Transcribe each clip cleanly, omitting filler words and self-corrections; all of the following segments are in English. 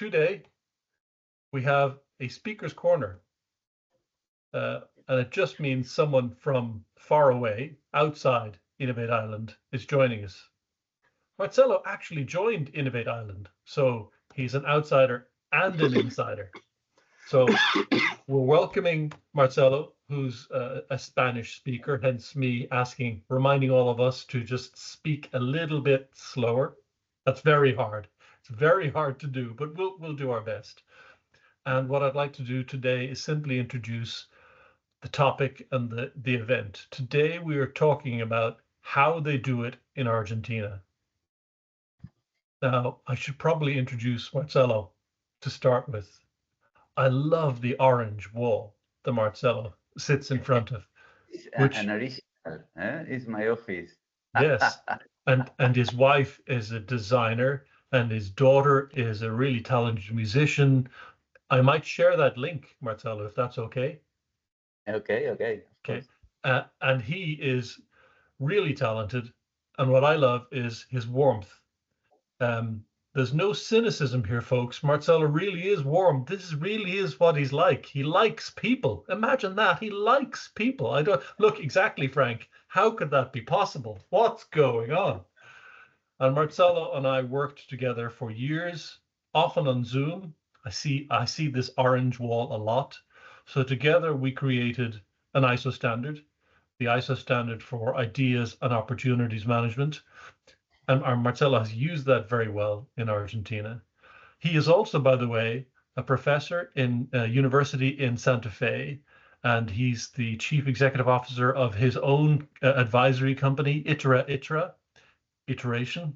today we have a speaker's corner. And it just means someone from far away, outside Innovate Island, is joining us. Marcelo actually joined Innovate Island, so he's an outsider and an insider. So we're welcoming Marcelo, who's a Spanish speaker, hence me reminding all of us to just speak a little bit slower. That's very hard. It's very hard to do, but we'll do our best. And what I'd like to do today is simply introduce the topic and the event. Today we are talking about how they do it in Argentina. Now, I should probably introduce Marcelo to start with. I love the orange wall that Marcelo sits in front of. Which, an original, it's my office. Yes, and his wife is a designer, and his daughter is a really talented musician. I might share that link, Marcelo, if that's okay. Okay. And he is really talented, and what I love is his warmth. There's no cynicism here, folks. Marcelo really is warm. This really is what he's like. He likes people. Imagine that. He likes people. I don't look exactly, Frank. How could that be possible? What's going on? And Marcelo and I worked together for years, often on Zoom. I see this orange wall a lot. So together we created an ISO standard, the ISO standard for ideas and opportunities management. And our Marcelo has used that very well in Argentina. He is also, by the way, a professor in a university in Santa Fe, and he's the chief executive officer of his own advisory company, ITERA, Iteration.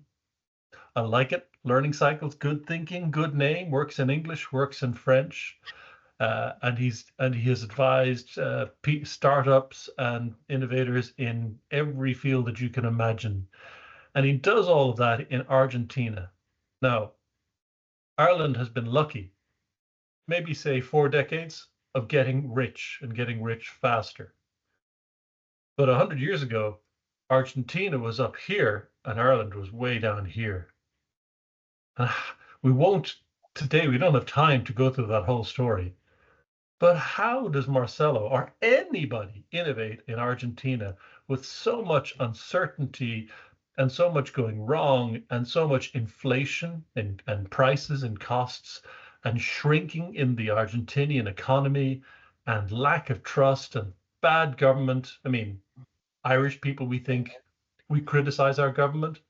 I like it. Learning Cycles, good thinking, good name, works in English, works in French. And he has advised startups and innovators in every field that you can imagine. And he does all of that in Argentina. Now, Ireland has been lucky, maybe say 4 decades, of getting rich and getting rich faster. But 100 years ago, Argentina was up here and Ireland was way down here. We don't have time to go through that whole story. But how does Marcelo or anybody innovate in Argentina with so much uncertainty and so much going wrong and so much inflation and prices and costs and shrinking in the Argentinian economy and lack of trust and bad government? I mean, Irish people, we criticize our government,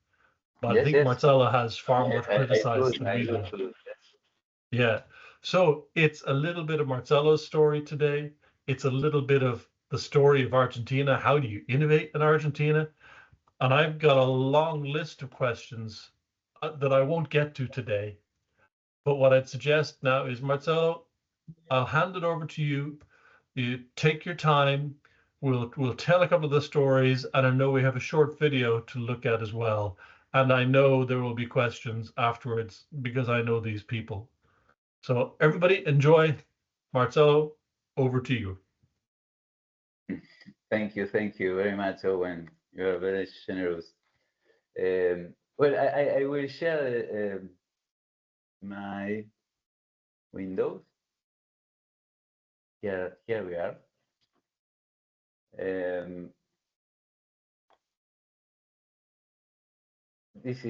but yes, I think Marcelo has far more criticized than we do. Yeah. So it's a little bit of Marcelo's story today. It's a little bit of the story of Argentina. How do you innovate in Argentina? And I've got a long list of questions that I won't get to today. But what I'd suggest now is, Marcelo, I'll hand it over to you. You take your time. We'll tell a couple of the stories, and I know we have a short video to look at as well. And I know there will be questions afterwards because I know these people. So everybody enjoy. Marcelo, over to you. Thank you very much, Owen. You are very generous. Well, I will share my windows. Here we are. This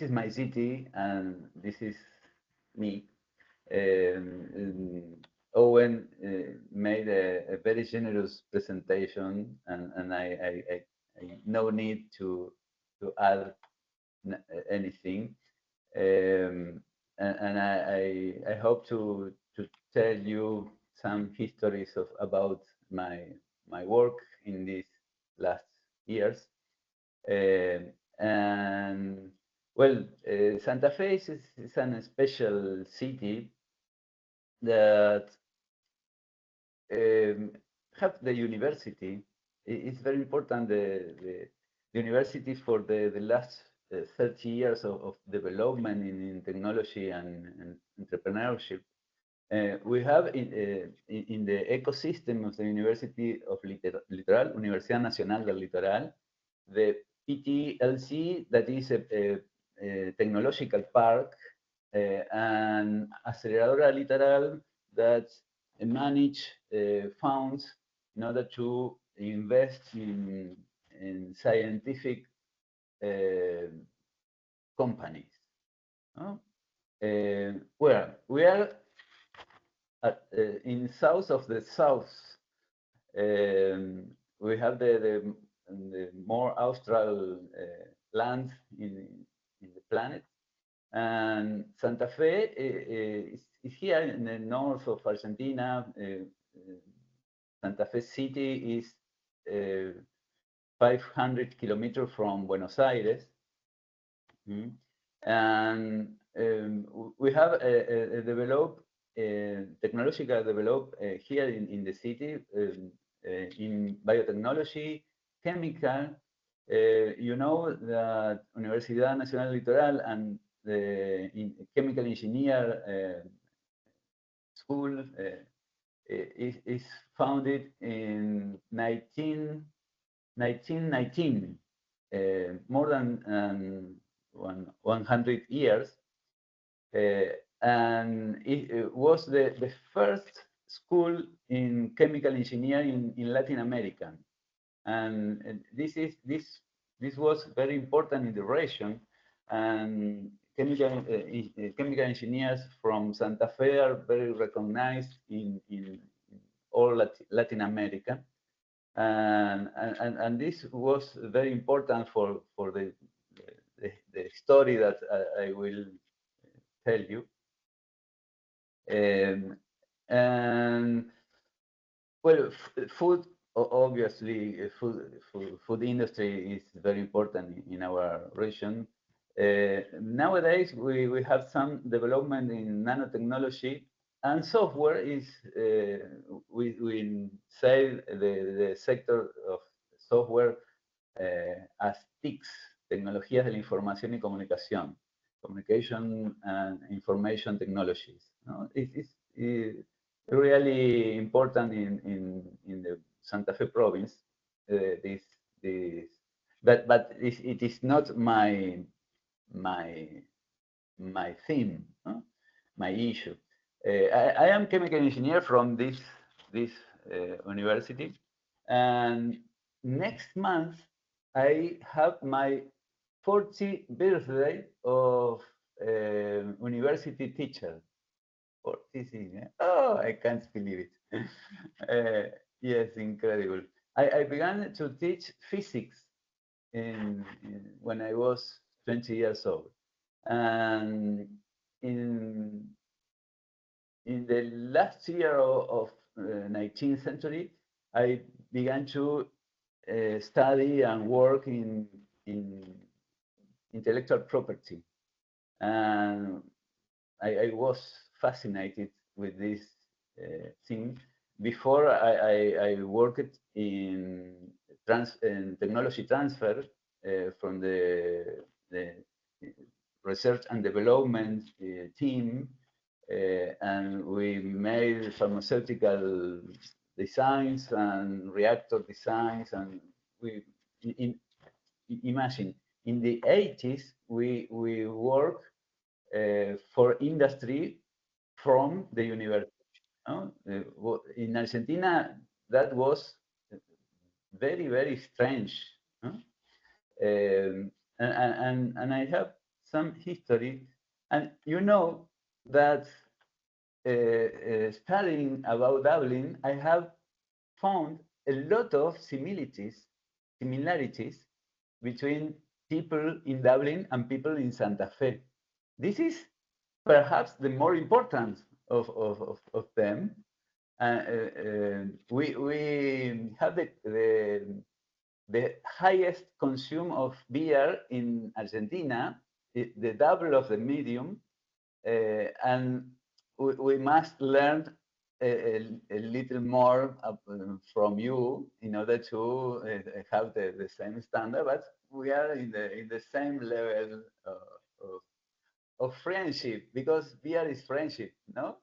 is my city, and this is me. Owen made a very generous presentation, and I no need to add anything. And I hope to tell you some histories about my work in these last years. And well, Santa Fe is a special city that have the university. It's very important, the university for the last 30 years of development in technology and entrepreneurship. We have in the ecosystem of the University of Litoral, Universidad Nacional del Litoral, the PTLC, that is a technological park and aceleradora literal that manage funds in order to invest in scientific companies. Where we are at, in south of the south, we have the more austral land in the planet, and Santa Fe is here in the north of Argentina. Santa Fe city is 500 kilometers from Buenos Aires. Mm. And we have a developed, technological develop here in the city in biotechnology, chemical. You know that Universidad Nacional Litoral and the chemical engineer school is founded in 1919, more than 100 years. And it was the first school in chemical engineering in Latin America. And this was very important in the region. And chemical engineers from Santa Fe are very recognized in all Latin America. And this was very important for the story that I will tell you. And well, food, obviously, food industry is very important in our region. Nowadays, we have some development in nanotechnology, and software is, we say the sector of software as TICs, Tecnologías de la Información y Comunicación, Communication and Information Technologies. No? It's really important in the Santa Fe province. But it is not my theme, no? My issue. I am chemical engineer from this university, and next month I have my 40th birthday of university teacher. 40, oh, I can't believe it. Yes, incredible. I began to teach physics when I was 20 years old. And in the last year of 19th century, I began to study and work in intellectual property. And I was fascinated with this thing. Before I worked in technology transfer from the research and development team, and we made pharmaceutical designs and reactor designs, and imagine in the 80s we work for industry from the university. In Argentina, that was very, very strange. And I have some history. And you know that studying about Dublin, I have found a lot of similarities between people in Dublin and people in Santa Fe. This is perhaps the more important of them. We have the highest consume of beer in Argentina, the double of the medium, and we must learn a little more from you in order to have the same standard, but we are in the same level of friendship, because beer is friendship, no?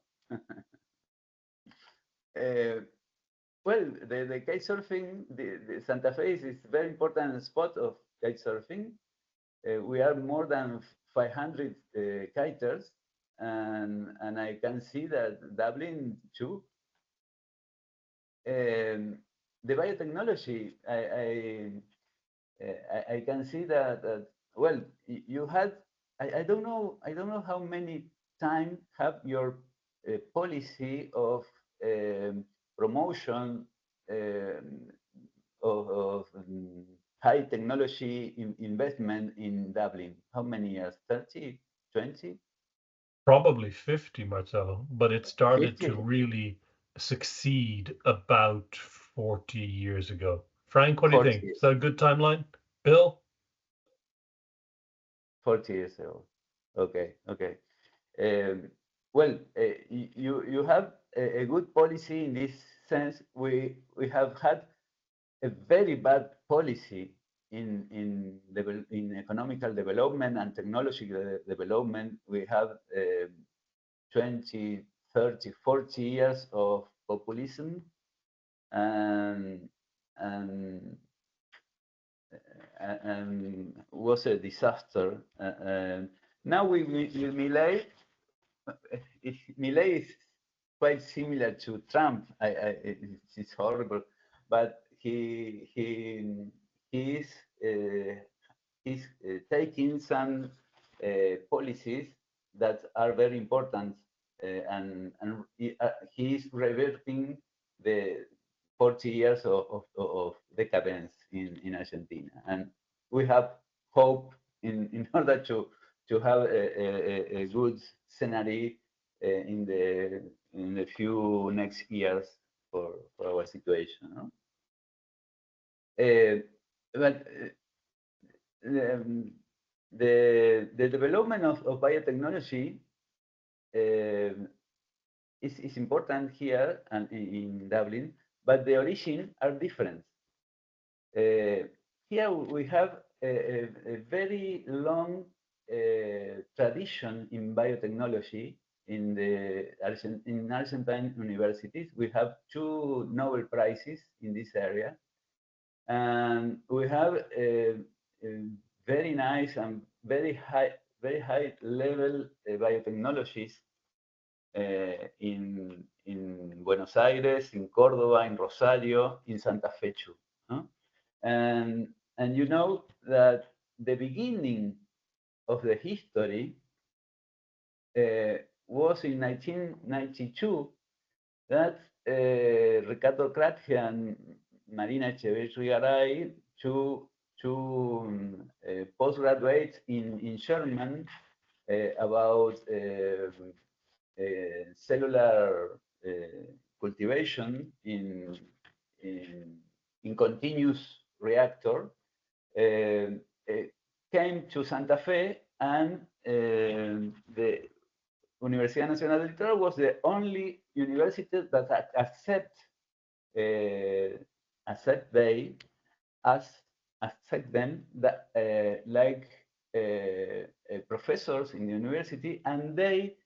Well, the kite surfing, the Santa Fe is a very important spot of kite surfing. We are more than 500 kiters, and I can see that Dublin too. Um, the biotechnology, I can see that well, you had, I don't know how many time have your policy of promotion um, of high technology investment in Dublin. How many years? 30, 20, Probably 50, Marcelo, but it started to 50, really succeed about 40 years ago. Frank, what do you 40, think? Is that a good timeline? Bill? 40 years ago. Okay, okay. Um, well, you have a good policy in this sense. We have had a very bad policy in economical development and technology development. We have 20, 30, 40 years of populism and and was a disaster. Now with Milei, Milei is quite similar to Trump. It's horrible, but he is he's taking some policies that are very important, and he is reverting the 40 years of decadence in Argentina, and we have hope in order to have a good scenario in the few next years for our situation. No? But um, the development of biotechnology uh, is important here and in Dublin, but the origin are different. Here we have a very long tradition in biotechnology in Argentine universities. We have two Nobel Prizes in this area, and we have a very nice and very high level biotechnologies in Buenos Aires, in Córdoba, in Rosario, in Santa Fe too. No? And you know that the beginning of the history was in 1992 that Ricardo Kratke and Marina Echeverry, two postgraduates in German about cellular cultivation in continuous reactor, uh, came to Santa Fe, and the Universidad Nacional del Litoral was the only university that accept they as accept them that like professors in the university, and they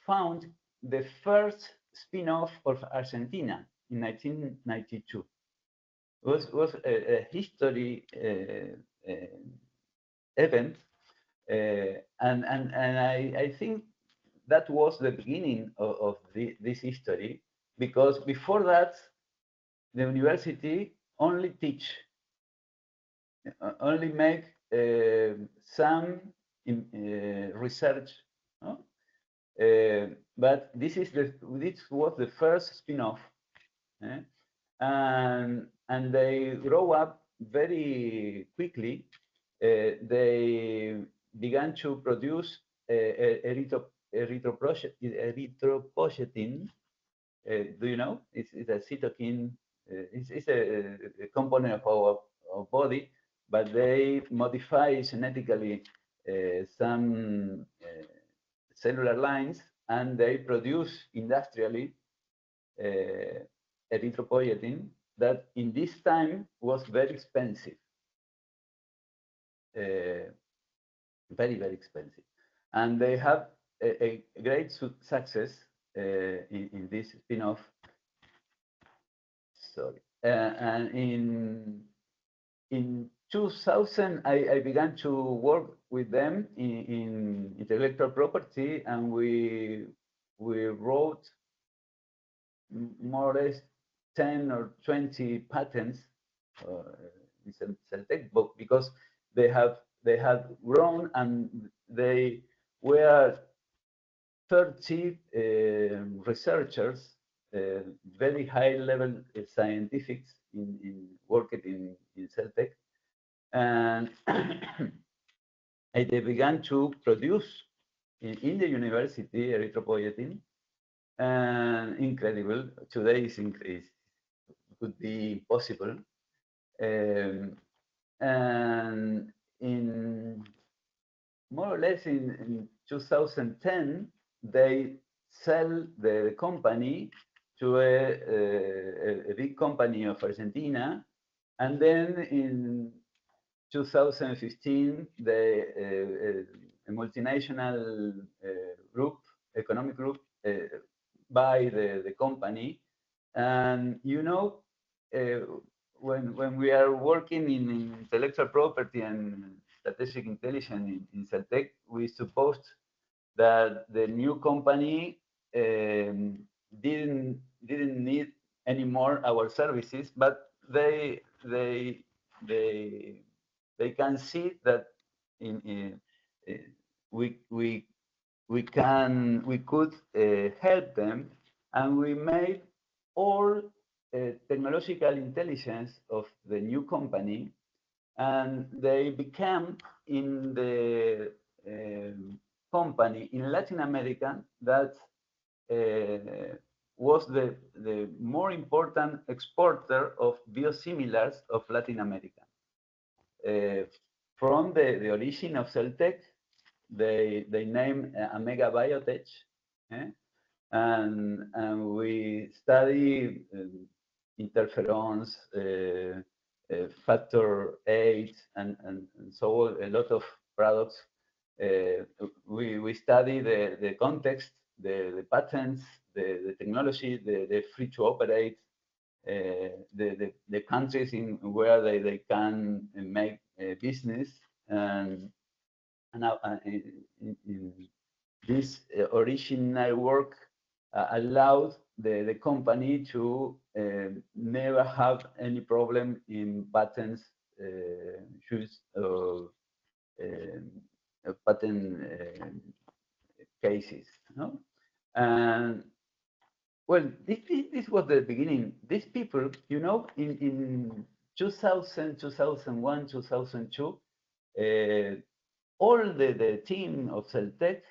found the first spin-off of Argentina in 1992. Was a history event, and I think that was the beginning of this history, because before that the university only teach, only make some research, no? But this was the first spin-off, eh? and they grow up very quickly. They began to produce erythropoietin. Do you know? It's a cytokine. It's a component of our body, but they modify genetically some cellular lines, and they produce industrially erythropoietin that in this time was very expensive, very expensive, and they have a great success in this spin-off. Sorry, and in 2000, I began to work with them in intellectual property, and we wrote more or less 10 or 20 patents in Celtec book, because they had grown and they were 30 researchers, very high level scientifics in working in Celtec, and they began to produce in the university erythropoietin, and incredible. Today is could be impossible. And in more or less in 2010, they sell the company to a big company of Argentina, and then in 2015, a multinational economic group, buy the company. And when we are working in intellectual property and strategic intelligence in Celtec, we supposed that the new company didn't need anymore our services, but they can see that we could help them, and we made all technological intelligence of the new company, and they became in the company in Latin America that was the more important exporter of biosimilars of Latin America. From the origin of Celtec, they named Amega Biotech, and we study interferons, factor 8, and so a lot of products. We study the context, the patents, the technology, the free to operate, the countries in where they can make business, and in this original work allowed the company to never have any problem in patents issues or patent cases. No? And well, this was the beginning. These people, in 2000, 2001, 2002, all the team of Celtec,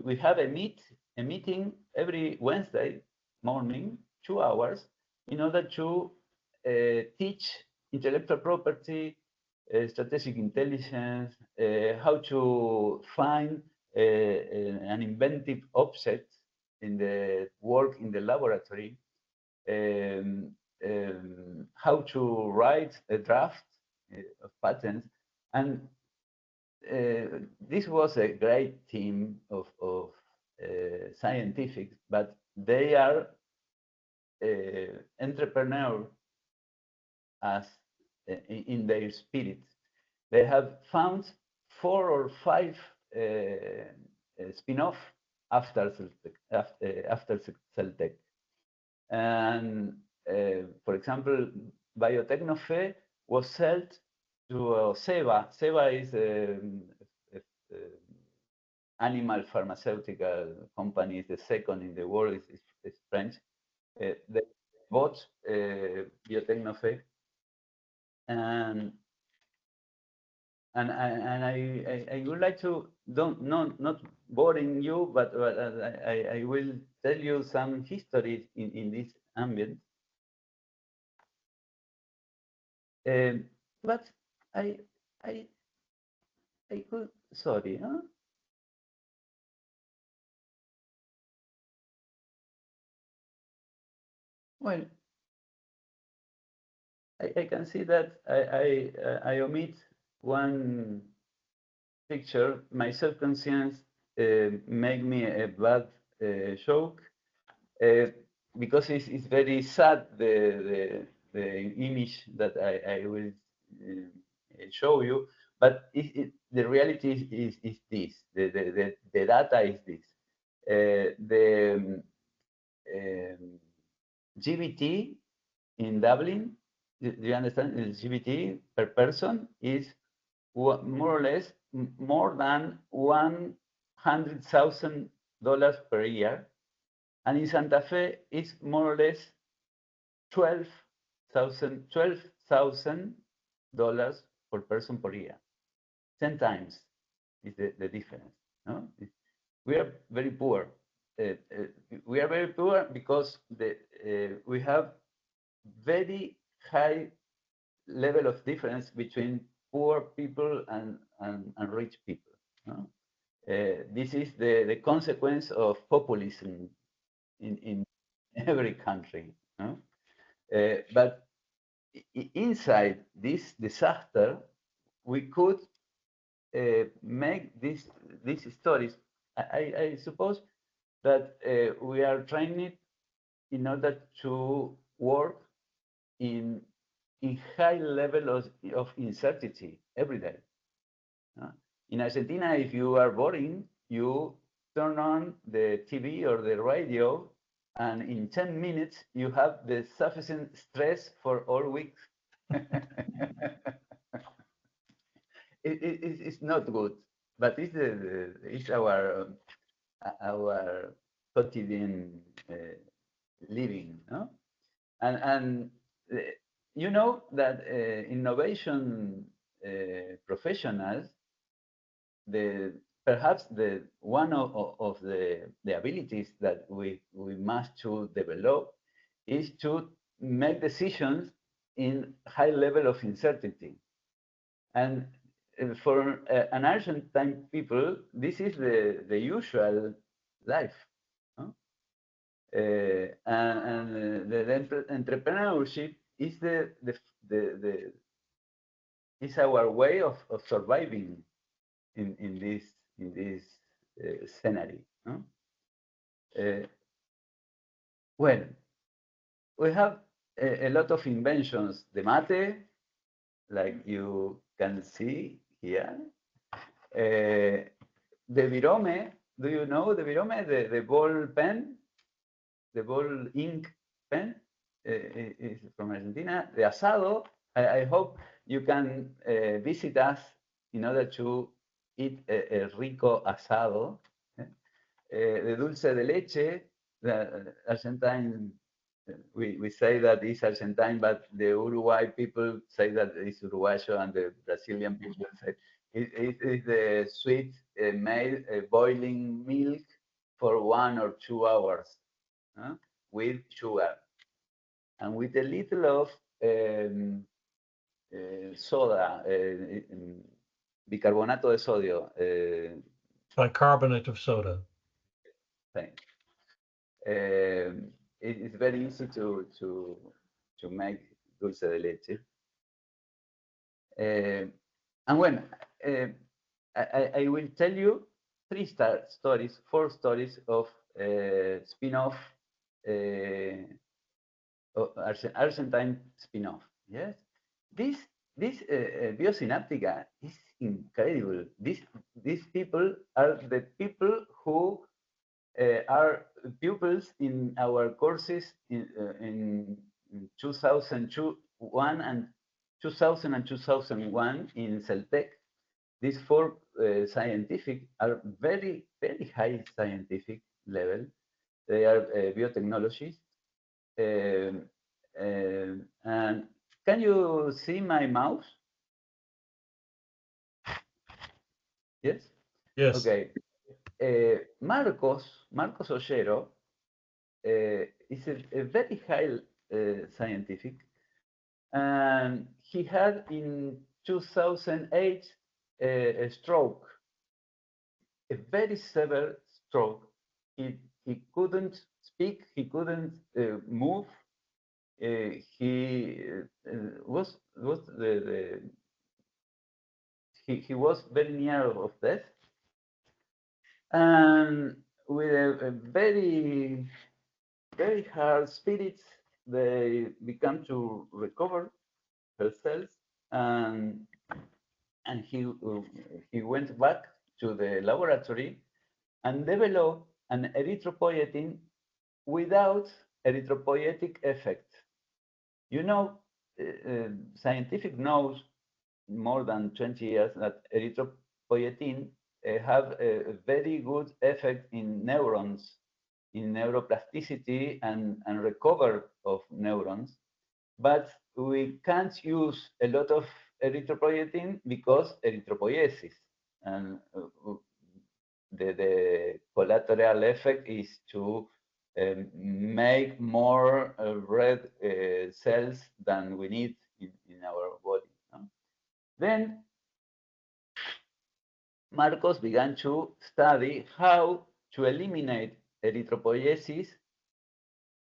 we have a meeting every Wednesday morning, 2 hours, in order to teach intellectual property, strategic intelligence, how to find an inventive object in the work in the laboratory, how to write a draft of patents. And this was a great team of scientifics, but they are entrepreneurs as in their spirit. They have found 4 or 5 spin-off after Celtec. And for example, Biotecnofe was sold to Seva. Seva is animal pharmaceutical company, is the second in the world, is French. They bought Biotecnofe, and I would like to not boring you, but I will tell you some history in this ambient. But I could, sorry, huh? Well, I can see that I omit one picture. My self-conscience make me a bad joke because it's very sad, the the image that I will show you. But the reality is this. The data is this. The GBT in Dublin, do you understand? The GBT per person is more or less more than $100,000 per year, and in Santa Fe it's more or less $12,000 per person per year. 10 times is the difference. No? We are very poor. We are very poor because we have very high level of difference between poor people and rich people. No? This is the consequence of populism in every country. No? But inside this disaster, we could make these stories. I suppose that we are trained in order to work in high level of uncertainty every day. In Argentina, if you are boring, you turn on the TV or the radio, and in 10 minutes you have the sufficient stress for all weeks. It's not good, but it's our quotidian living, no? And you know that innovation professionals, perhaps one of the abilities that we must to develop is to make decisions in high level of uncertainty. And for an Argentine people, this is the usual life. No? And the entrepreneurship is is our way of surviving in this scenario. No? Well, we have a lot of inventions. The mate, like you can see here. The virome, do you know the virome, the ball pen, the ball ink pen is from Argentina. The asado, I hope you can visit us in order to eat a rico asado. The dulce de leche, the Argentine, we say that it's Argentine, but the Uruguay people say that it's Uruguayo, and the Brazilian people say it is the sweet made boiling milk for 1 or 2 hours with sugar and with a little of soda, bicarbonato de sodio. Bicarbonate of soda. Thanks. It's very easy to make dulce de leche. And when I will tell you 4 stories of spin-off, Argentine spin-off. Yes, this Biosynaptica is incredible. These people are the people who are pupils in our courses in 2001 and 2001 in Celtec. These 4 scientific are very, very high scientific level. They are biotechnologists. And can you see my mouse? Yes? Yes. Okay. Marcos Ollero is a very high scientific, and he had in 2008 a stroke, a very severe stroke. He couldn't speak, he couldn't move. He was he was very near of death, and with a very hard spirit, they began to recover her cells, and he went back to the laboratory and developed an erythropoietin without erythropoietic effect. You know, scientific knows more than 20 years that erythropoietin have a very good effect in neurons, in neuroplasticity and recover of neurons. But we can't use a lot of erythropoietin because erythropoiesis. And the collateral effect is to make more red cells than we need in our body. No? Then Marcos began to study how to eliminate erythropoiesis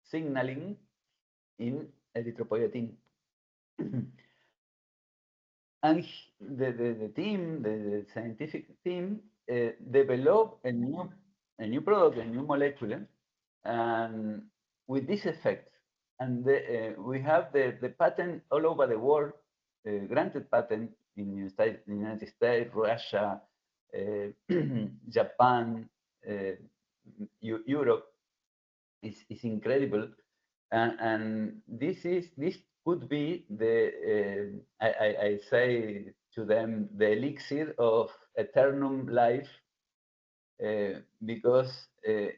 signaling in erythropoietin. And the team, the scientific team, developed a new product, a new molecule, and with this effect. And we have the patent all over the world, granted patent in the United States, Russia, Japan, Europe. Is incredible, and this could be the I say to them the elixir of eternum life, because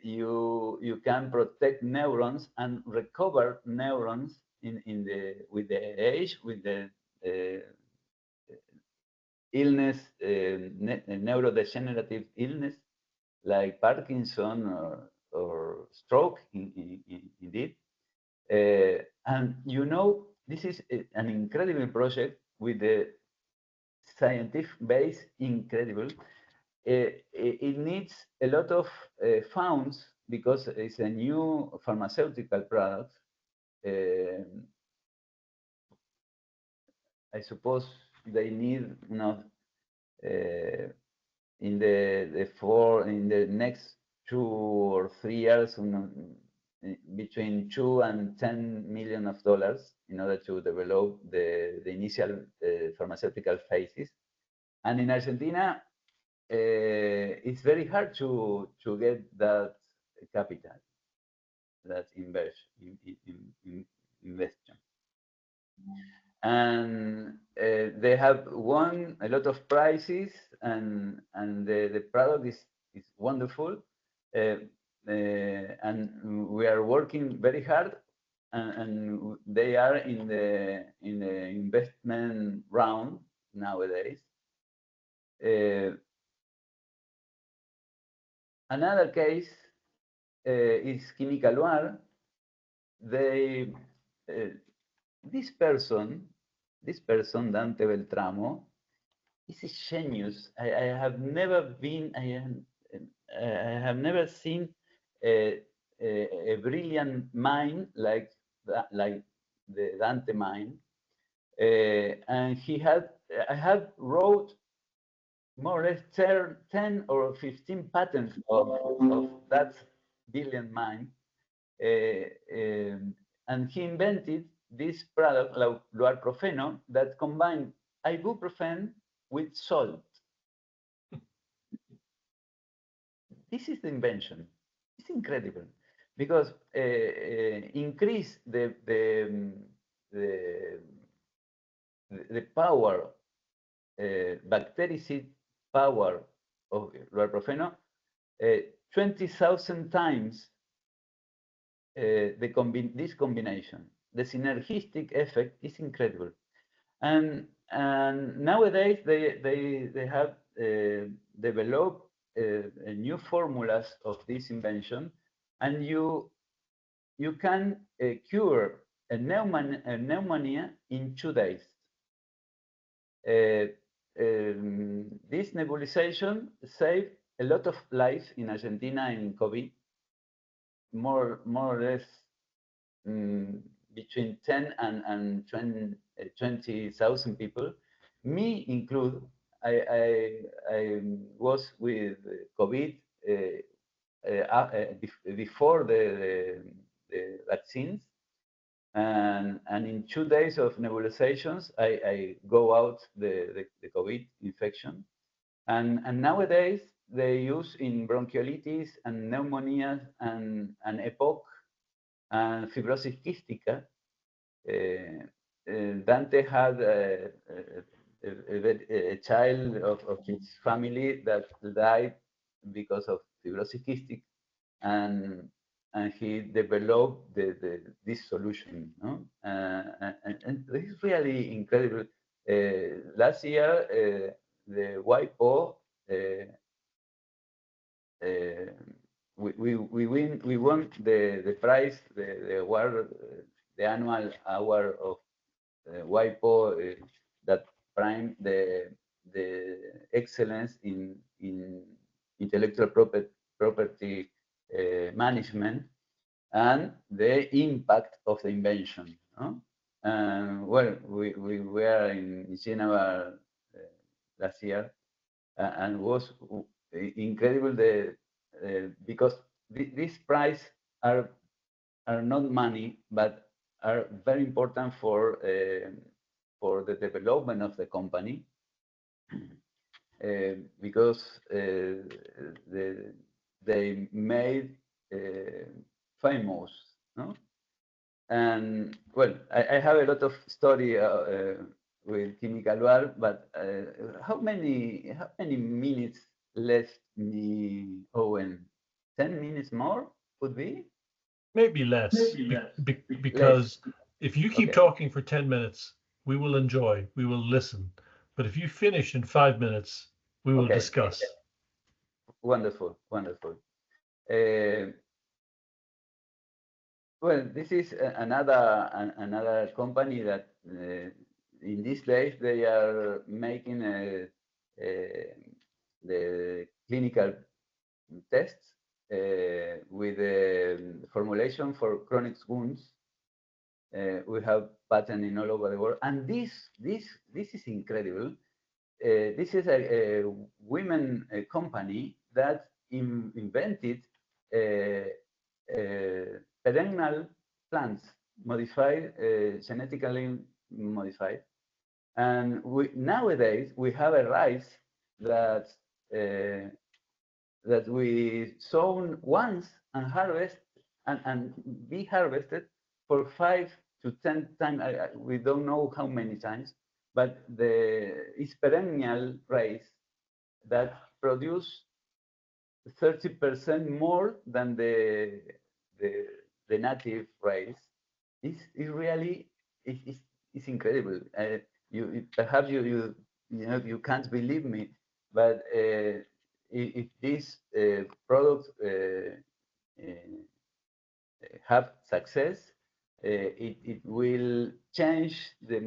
you can protect neurons and recover neurons in the with the age, with the illness, neurodegenerative illness like Parkinson or stroke, indeed. And you know, this is an incredible project with the scientific base incredible. It needs a lot of funds because it's a new pharmaceutical product. I suppose they need, in the next 2 or 3 years, between $2 and $10 million in order to develop the initial pharmaceutical phases. And in Argentina, it's very hard to get that capital, that investment. And they have won a lot of prizes, and the product is wonderful. And we are working very hard, and they are in the investment round nowadays. Another case is Química Loire. They this person, Dante Beltramo, is a genius. I have never been. I have never seen a brilliant mind like the Dante mind. And I have wrote more or less 10 or 15 patents of that brilliant mind. And he invented this product, Loarprofeno, that combined ibuprofen with salt. This is the invention. It's incredible because increase the power, bactericide power of Loarprofeno 20,000 times this combination. The synergistic effect is incredible, and nowadays they have developed new formulas of this invention, and you can cure a pneumonia in 2 days. This nebulization saved a lot of lives in Argentina in COVID, more or less between 10 and 20,000 people, me included. I was with COVID before the vaccines, And in 2 days of nebulizations, I go out the COVID infection. And nowadays, they use in bronchiolitis and pneumonia and EPOC and fibrosis cystica. Dante had a child of his family that died because of fibrosis cystic, and he developed this solution. No? And this is really incredible. Last year, the WIPO we won the prize, the award, the annual award of WIPO that prime the excellence in intellectual property management and the impact of the invention. No? Well, we were in Geneva last year, and was incredible because these prizes are not money, but are very important for the development of the company, because they made famous, no? And well, I have a lot of story with chemical war, but how many minutes left me, Owen? 10 minutes more could be? Maybe less, Less. because if you keep Okay. talking for 10 minutes, we will enjoy, we will listen. But if you finish in 5 minutes, we will Okay. discuss. Wonderful. Wonderful. Uh, well, this is another company that in these days they are making the clinical tests with the formulation for chronic wounds. We have patent in all over the world, and this is incredible. This is a women company that invented perennial plants, modified, genetically modified. And nowadays we have a rice that that we sown once and harvest and be harvested for 5 to 10 times. We don't know how many times, but it's perennial rice that produce 30% more than the native rice. It's really it's incredible. You perhaps you can't believe me, but if this product have success, it will change the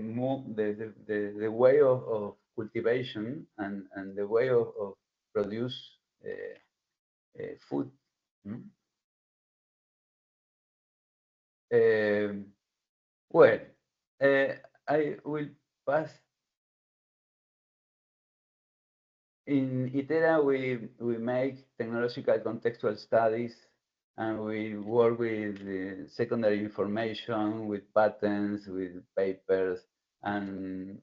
way of cultivation and the way of produce food. Mm? Well, I will pass. In ITERA, we make technological contextual studies, and we work with secondary information, with patents, with papers, and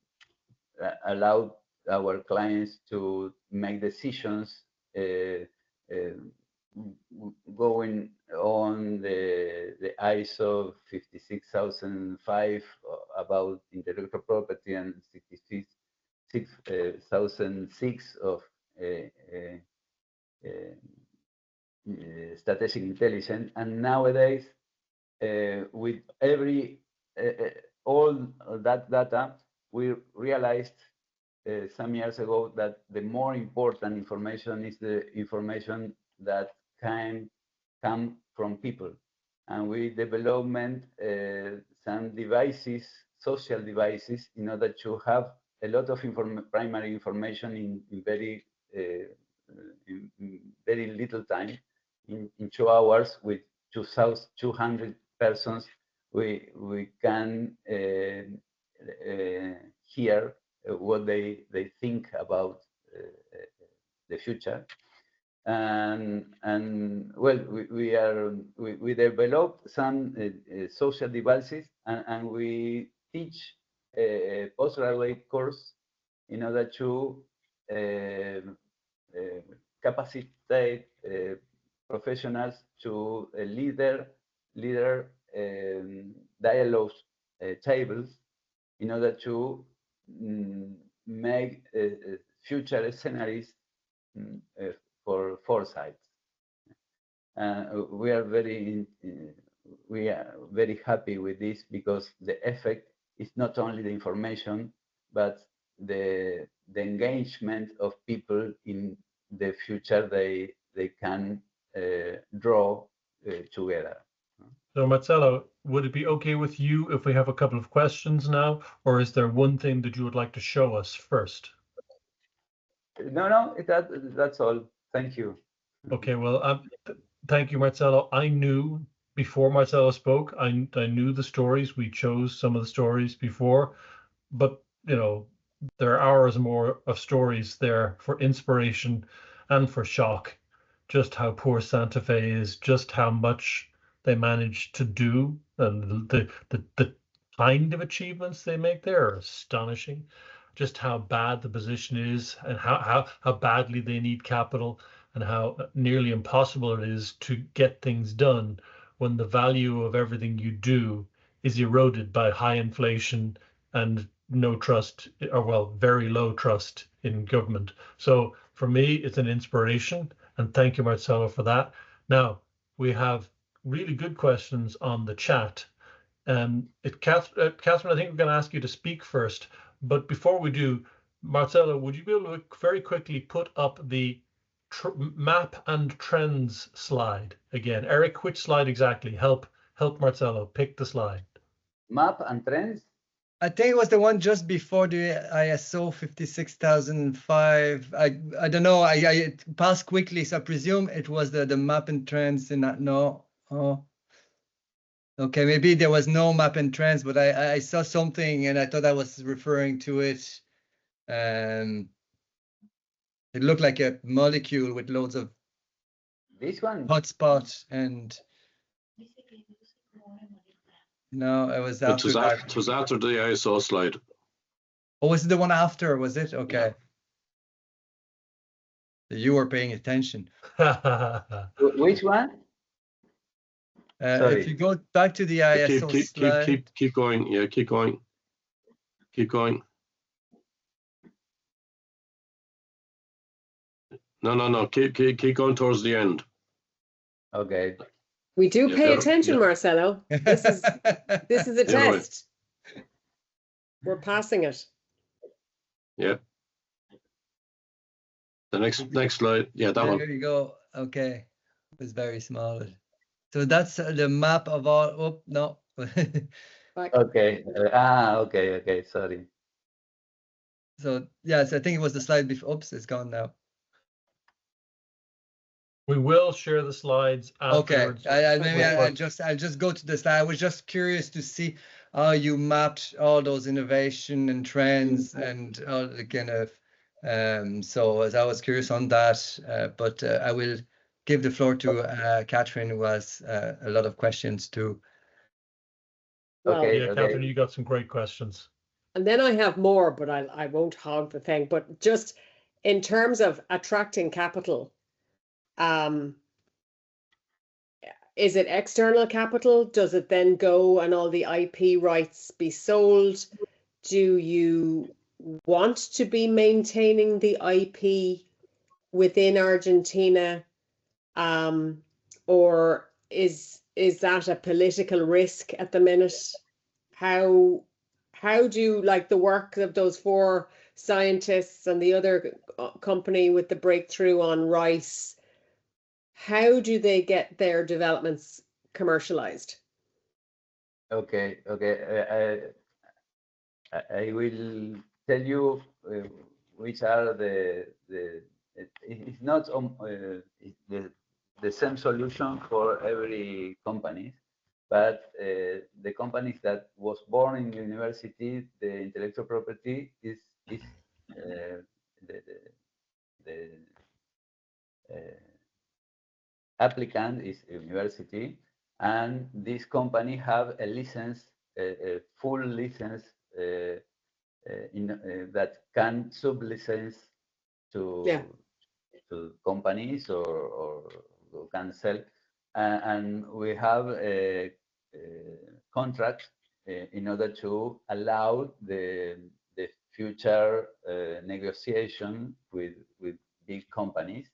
allow our clients to make decisions going on the ISO 56005 about intellectual property and 66006 of strategic intelligence. And nowadays, with all that data, we realized some years ago that the more important information is the information that can come from people. And we developed some devices, social devices, in order to have a lot of primary information in very little time. In 2 hours, with 200 persons, we can hear what they think about the future. and well, we developed some social devices, and we teach a postgraduate course in order to capacitate professionals to leader dialogue tables in order to make future scenarios for foresight. We are very happy with this, because the effect is not only the information, but the engagement of people in the future they can draw together. So Marcelo, would it be okay with you if we have a couple of questions now, or is there one thing that you would like to show us first? No, that's all. Thank you. Okay, well, thank you, Marcelo. I knew before Marcelo spoke, I knew the stories. We chose some of the stories before, but you know, there are hours more of stories there for inspiration and for shock. Just how poor Santa Fe is, just how much they manage to do, and the kind of achievements they make there are astonishing. Just how bad the position is, and how badly they need capital, and how nearly impossible it is to get things done when the value of everything you do is eroded by high inflation and no trust, or well, very low trust in government. So for me, it's an inspiration, and thank you, Marcelo, for that. Now we have really good questions on the chat. Catherine, I think we're going to ask you to speak first, but before we do, Marcelo, would you be able to very quickly put up the map and trends slide again? Eric, which slide exactly? Help Marcelo pick the slide. Map and trends? I think it was the one just before the ISO 56005. I don't know. I passed quickly, so I presume it was the map and trends in that. No. Oh. Okay, maybe there was no map and trends, but I saw something and I thought I was referring to it. It looked like a molecule with loads of this one hotspots, and no, it was after that. It was after the ISO slide. Oh, was it the one after? Was it? Okay. Yeah. You were paying attention. Which one? If you go back to the ISO slide. Keep going. Yeah, keep going. Keep going. No. Keep going towards the end. Okay. We do pay attention, Marcelo. This is a test. We're passing it. Yeah. The next slide. Yeah, that one. There you go. Okay. It was very small. So that's the map of all. Oh, no. Okay. Okay. Sorry. So, yes, I think it was the slide before. Oops, it's gone now. We will share the slides afterwards. Okay, maybe I'll just go to the slide. I was just curious to see how you mapped all those innovation and trends and all the kind of. So as I was curious on that, but I will give the floor to Catherine, who has a lot of questions too. Okay. Yeah, Catherine, you got some great questions. And then I have more, but I won't hog the thing. But just in terms of attracting capital. Is it external capital? Does it then go and all the IP rights be sold? Do you want to be maintaining the IP within Argentina? Or is that a political risk at the minute? How do, like, the work of those 4 scientists and the other company with the breakthrough on rice, how do they get their developments commercialized? Okay. I will tell you which are it's not the same solution for every company, but the companies that was born in university, the intellectual property is applicant is a university, and this company have a license, a full license that can sublicense to companies or can sell, and we have a contract in order to allow the future negotiation with big companies.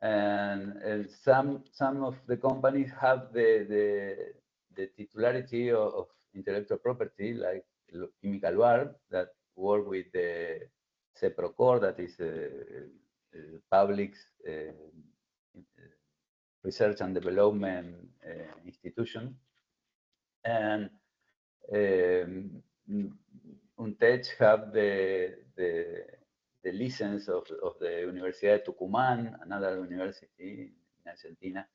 And some of the companies have the titularity of intellectual property, like Chemical Bar, that work with the CEPROCOR, that is public research and development institution, and UNTECH have the license of the Universidad de Tucumán, another university in Argentina.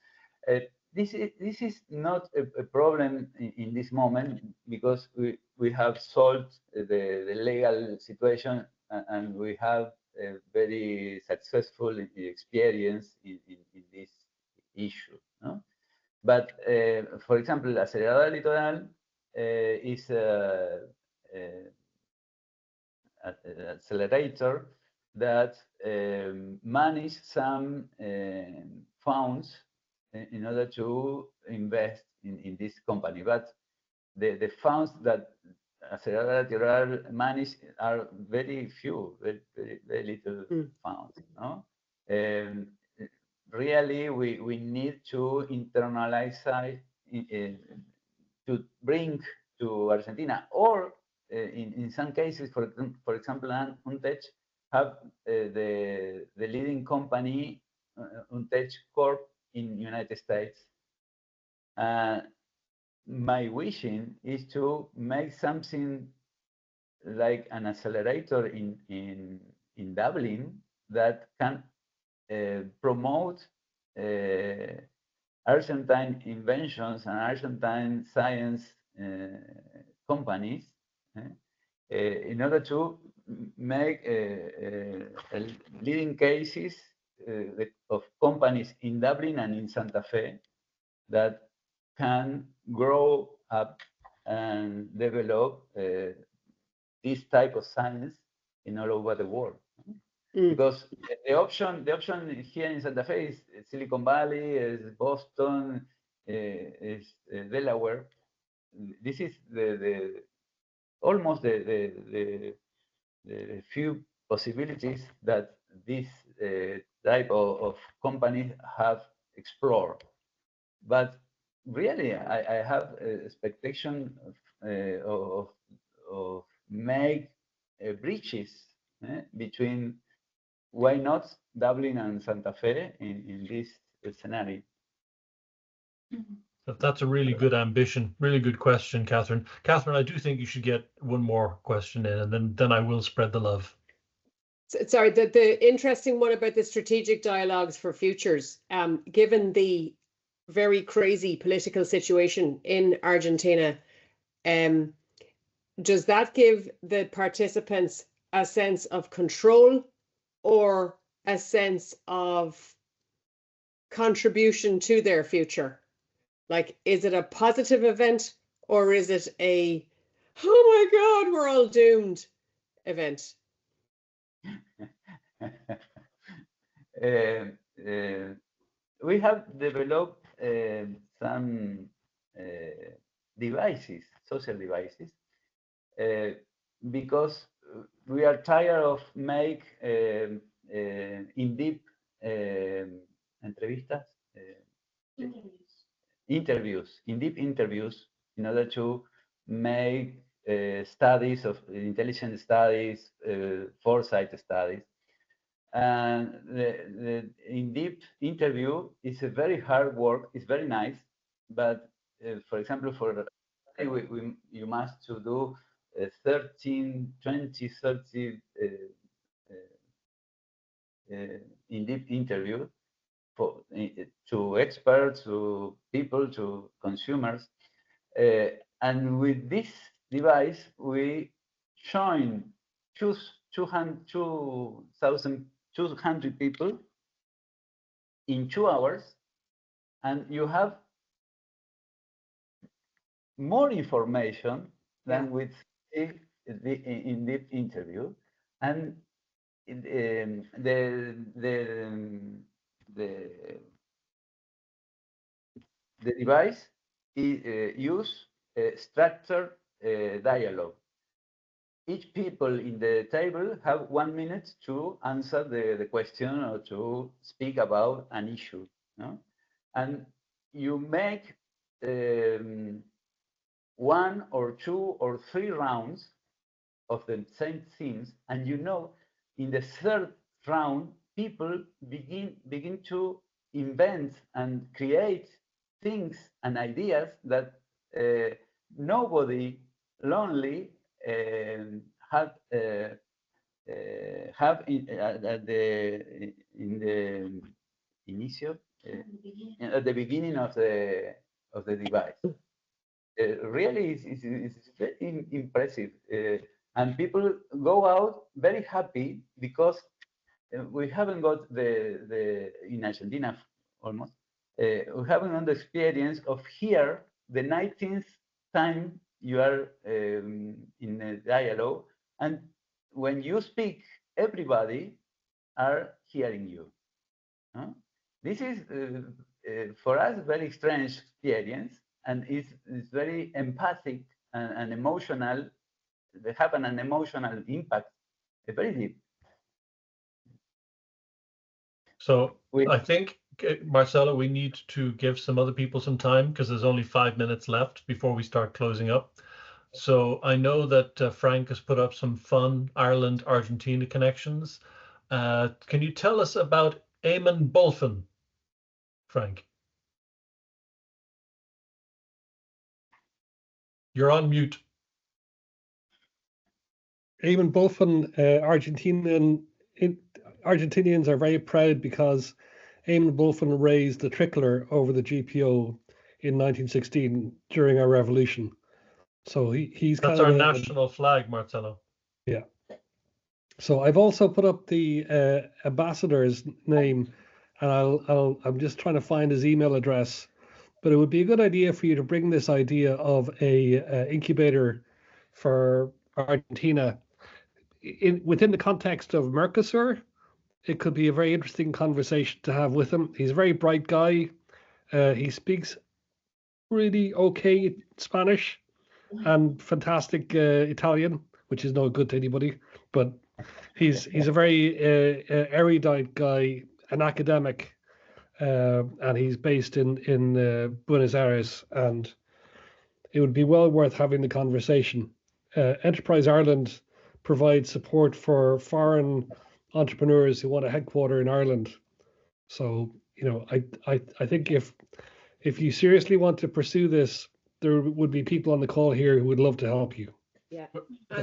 This is not a problem in this moment, because we have solved the legal situation, and we have a very successful experience in this issue. No? But for example, Aceleradora Litoral is an accelerator that manage some funds in order to invest in this company. But the funds that Aceleradora Litoral manage are very few, very little funds. No? Really, we need to internalize to bring to Argentina, or in some cases, for example, UNTECH have the leading company, UNTECH Corp, in United States. My wishing is to make something like an accelerator in Dublin that can promote Argentine inventions and Argentine science companies in order to make leading cases of companies in Dublin and in Santa Fe that can grow up and develop this type of science in all over the world. Because the option here in Santa Fe is Silicon Valley, is Boston, is Delaware. This is almost the few possibilities that this type of companies have explored. But really, I have an expectation of make bridges between, why not Dublin and Santa Fe in this scenario? That's a really good ambition, really good question, Catherine. Catherine, I do think you should get one more question in, and then I will spread the love. Sorry, the interesting one about the strategic dialogues for futures, given the very crazy political situation in Argentina, does that give the participants a sense of control or a sense of contribution to their future? Like, is it a positive event, or is it a, oh my God, we're all doomed event? We have developed some devices, social devices, because we are tired of make in-depth entrevistas, interviews, in-depth interviews, in order to make studies of intelligence studies, foresight studies. And the in-depth interview is a very hard work. It's very nice, but for example, you must to do 13, 20, 30 in-depth interview to experts, to people, to consumers. And with this device, we join 2,200 people in 2 hours and you have more information than with in deep interview, and the device use structured dialogue. Each people in the table have 1 minute to answer the question or to speak about an issue. No? And you make 1 or 2 or 3 rounds of the same themes, and you know, in the third round, people begin to invent and create things and ideas that nobody lonely have in the inicio at the beginning of the device. Really, it's very impressive, and people go out very happy because we haven't got the in Argentina almost. We haven't got the experience of here the 19th time you are in a dialogue, and when you speak, everybody are hearing you. This is for us a very strange experience, and it's very empathic and emotional. They have an emotional impact, very deep. So I think, Marcelo, we need to give some other people some time because there's only 5 minutes left before we start closing up. So I know that Frank has put up some fun Ireland, Argentina connections. Can you tell us about Eamon Bulfin, Frank? You're on mute. Eamon Bulfin, Argentinians are very proud because Eamon Bulfin raised the tricolor over the GPO in 1916 during our revolution. So he's That's kind our of national flag, Marcelo. Yeah. So I've also put up the ambassador's name, and I'm just trying to find his email address. But it would be a good idea for you to bring this idea of a incubator for Argentina within the context of Mercosur. It could be a very interesting conversation to have with him. He's a very bright guy. He speaks really okay Spanish and fantastic Italian, which is no good to anybody. But he's a very erudite guy, an academic, and he's based in Buenos Aires. And it would be well worth having the conversation. Enterprise Ireland provides support for foreign entrepreneurs who want a headquarter in Ireland. So, I think if you seriously want to pursue this, there would be people on the call here who would love to help you. Yeah.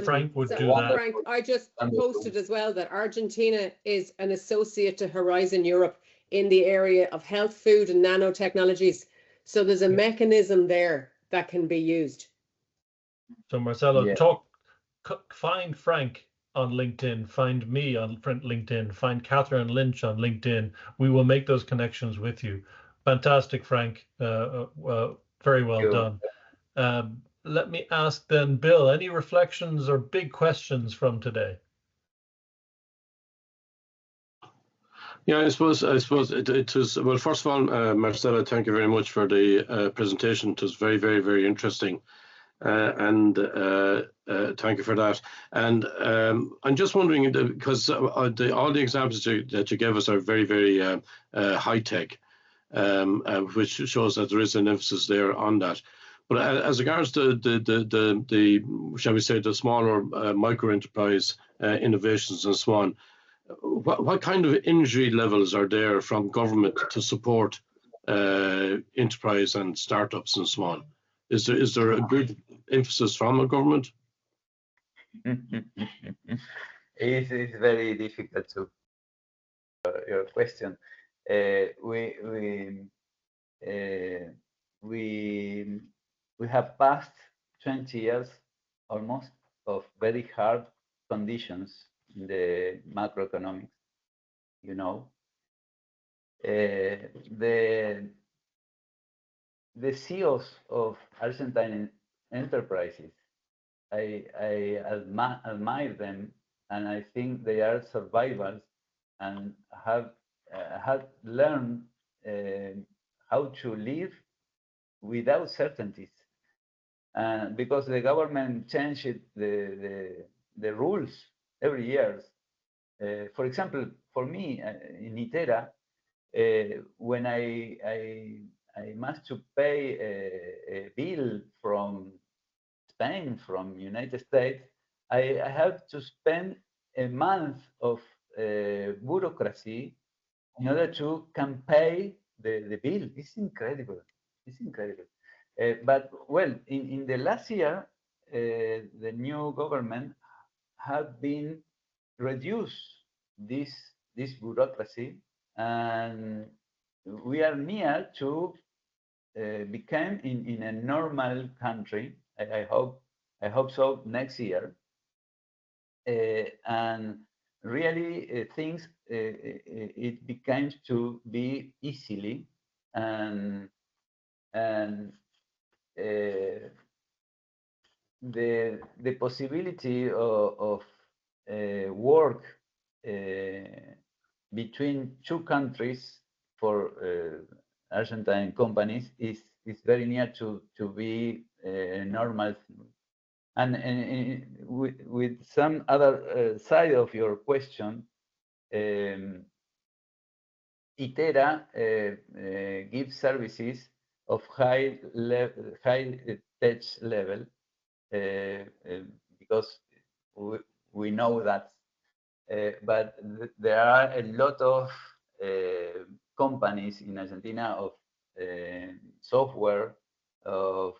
Frank would do that. Frank, I just posted as well that Argentina is an associate to Horizon Europe in the area of health, food, and nanotechnologies. So there's a mechanism there that can be used. So Marcelo, find Frank on LinkedIn, find me on LinkedIn, find Catherine Lynch on LinkedIn. We will make those connections with you. Fantastic, Frank. Very well done. Let me ask then, Bill, any reflections or big questions from today? Yeah, I suppose it was, well, first of all, Marcelo, thank you very much for the presentation. It was very, very, very interesting. And thank you for that. And I'm just wondering, because all the examples that you gave us are very, very high tech, which shows that there is an emphasis there on that. But as regards to the shall we say, the smaller micro enterprise innovations and so on, what kind of injury levels are there from government to support enterprise and startups and so on? Is there a good emphasis from the government? It's very difficult to your question. We have passed 20 years almost of very hard conditions in the macroeconomics. The the CEOs of Argentine enterprises, I admire them, and I think they are survivors and have learned how to live without certainties. Because the government changed the rules every year. For example, for me in ITERA, when I must to pay a bill from Spain, from United States, I have to spend a month of bureaucracy in order to can pay the bill. It's incredible. It's incredible. But well, in the last year, the new government have been reduced this bureaucracy, and we are near to become in a normal country. I hope so next year, and really things it becomes to be easily, and the possibility of work between two countries for Argentine companies is very near to be normal. And with some other side of your question, ITERA gives services of high tech level, because we know that, but there are a lot of companies in Argentina of software, of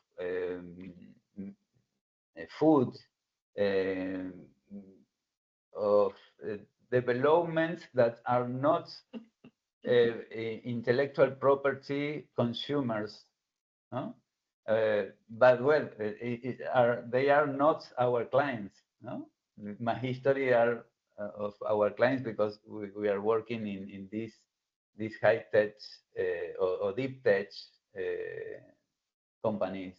food, of developments that are not intellectual property consumers, no? But well, they are not our clients, no? My history are of our clients, because we are working in these high tech or deep tech companies,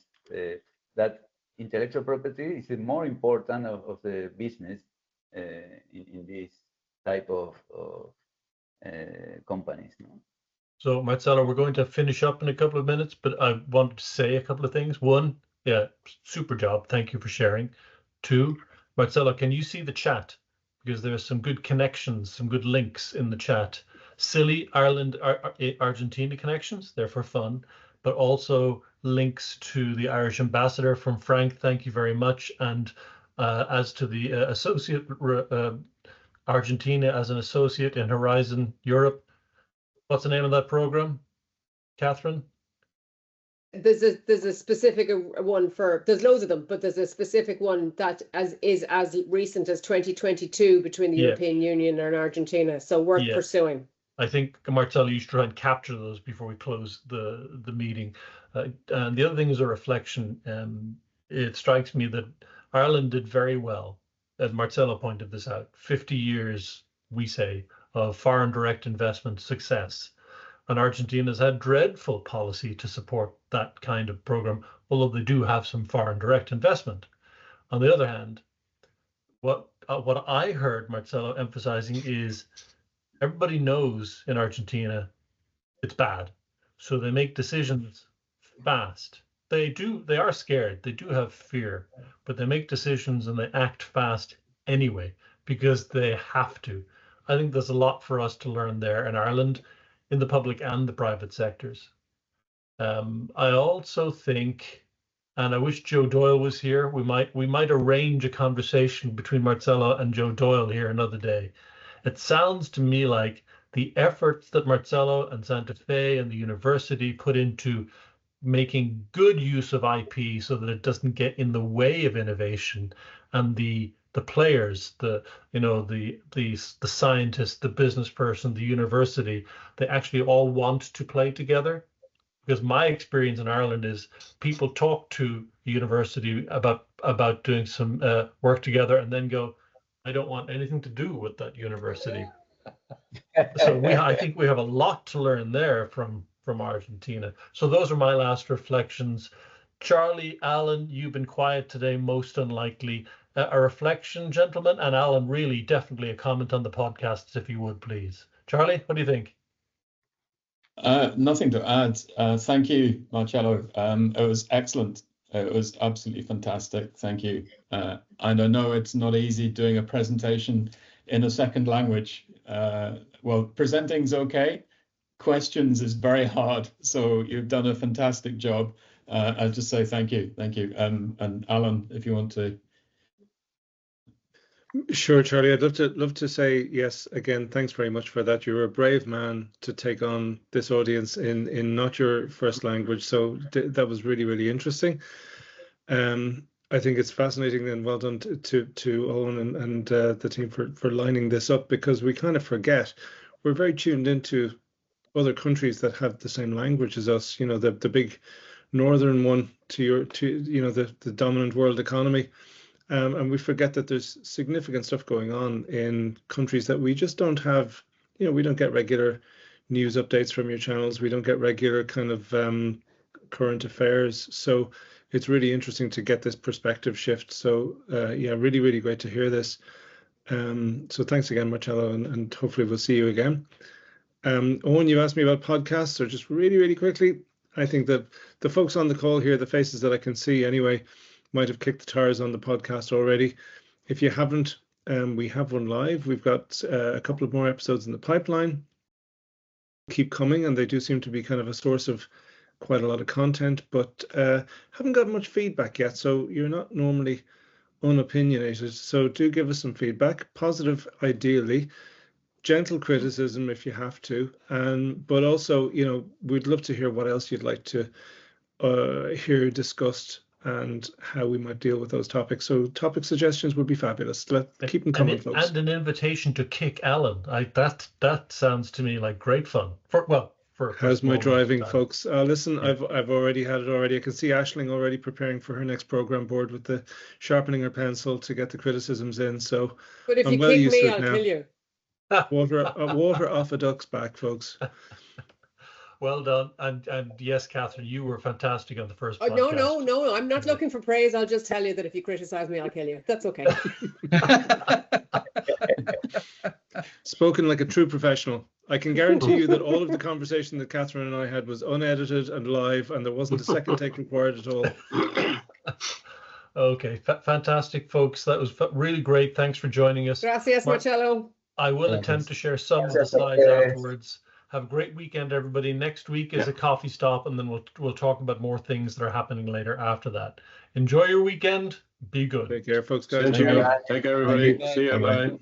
that intellectual property is the more important of the business in this type of companies, no? So, Marcelo, we're going to finish up in a couple of minutes, but I wanted to say a couple of things. One, yeah, super job. Thank you for sharing. Two, Marcelo, can you see the chat? Because there are some good connections, some good links in the chat. Silly Ireland, Argentina connections, they're for fun, but also links to the Irish ambassador from Frank. Thank you very much. And as to the associate, Argentina as an associate in Horizon Europe. What's the name of that program, Catherine? There's a specific one for, there's loads of them, but there's a specific one that is as recent as 2022 between the European Union and Argentina. So worth pursuing. I think, Marcelo, you should try and capture those before we close the meeting. And the other thing is a reflection. It strikes me that Ireland did very well, as Marcelo pointed this out, 50 years, we say, of foreign direct investment success. And Argentina's had dreadful policy to support that kind of program, although they do have some foreign direct investment. On the other hand, what I heard Marcelo emphasizing is everybody knows in Argentina it's bad, so they make decisions fast. They are scared, they do have fear, but they make decisions and they act fast anyway because they have to. I think there's a lot for us to learn there in Ireland, in the public and the private sectors. I also think, and I wish Joe Doyle was here, we might arrange a conversation between Marcelo and Joe Doyle here another day. It sounds to me like the efforts that Marcelo and Santa Fe and the university put into making good use of IP so that it doesn't get in the way of innovation, and the players, the scientist, the business person, the university, they actually all want to play together. Because my experience in Ireland is people talk to the university about doing some work together and then go, I don't want anything to do with that university. So I think we have a lot to learn there from from Argentina. So those are my last reflections. Charlie, Alan, you've been quiet today, most unlikely. A reflection, gentlemen, and Alan, really, definitely a comment on the podcast, if you would, please. Charlie, what do you think? Nothing to add. Thank you, Marcelo. It was excellent. It was absolutely fantastic. Thank you. And I know it's not easy doing a presentation in a second language. Well, presenting's okay. Questions is very hard. So you've done a fantastic job. I'll just say thank you. Thank you. And Alan, if you want to. Sure, Charlie. I'd love to say yes again. Thanks very much for that. You're a brave man to take on this audience in not your first language. So that was really, really interesting. I think it's fascinating and well done to Owen and the team for lining this up, because we kind of forget we're very tuned into other countries that have the same language as us. You know, the big northern one to the dominant world economy. And we forget that there's significant stuff going on in countries that we just don't have. You know, we don't get regular news updates from your channels. We don't get regular kind of current affairs. So it's really interesting to get this perspective shift. So yeah, really, really great to hear this. So thanks again, Marcelo, and hopefully we'll see you again. Owen, you asked me about podcasts, so just really, really quickly. I think that the folks on the call here, the faces that I can see anyway, might have kicked the tires on the podcast already. If you haven't, we have one live. We've got a couple of more episodes in the pipeline. Keep coming, and they do seem to be kind of a source of quite a lot of content, but haven't got much feedback yet. So you're not normally unopinionated. So do give us some feedback, positive ideally, gentle criticism if you have to, but also, you know, we'd love to hear what else you'd like to hear discussed and how we might deal with those topics. So topic suggestions would be fabulous. Keep them coming, folks. And an invitation to kick Alan. That sounds to me like great fun. How's my driving, folks? Listen, I've already had it already. I can see Aisling already preparing for her next program board with the sharpening her pencil to get the criticisms in. So, but if you kick me, I'll kill you. Water off a duck's back, folks. Well done, and yes, Catherine, you were fantastic on the first podcast. No, I'm not looking for praise. I'll just tell you that if you criticize me, I'll kill you. That's okay. Spoken like a true professional. I can guarantee you that all of the conversation that Catherine and I had was unedited and live, and there wasn't a second take required at all. Okay, fantastic, folks. That was really great. Thanks for joining us. Gracias, Marcelo. I will attempt to share some of the slides afterwards. Have a great weekend, everybody. Next week is a coffee stop, and then we'll talk about more things that are happening later after that. Enjoy your weekend. Be good. Take care, folks. Guys. Take care, everybody. See you. Bye.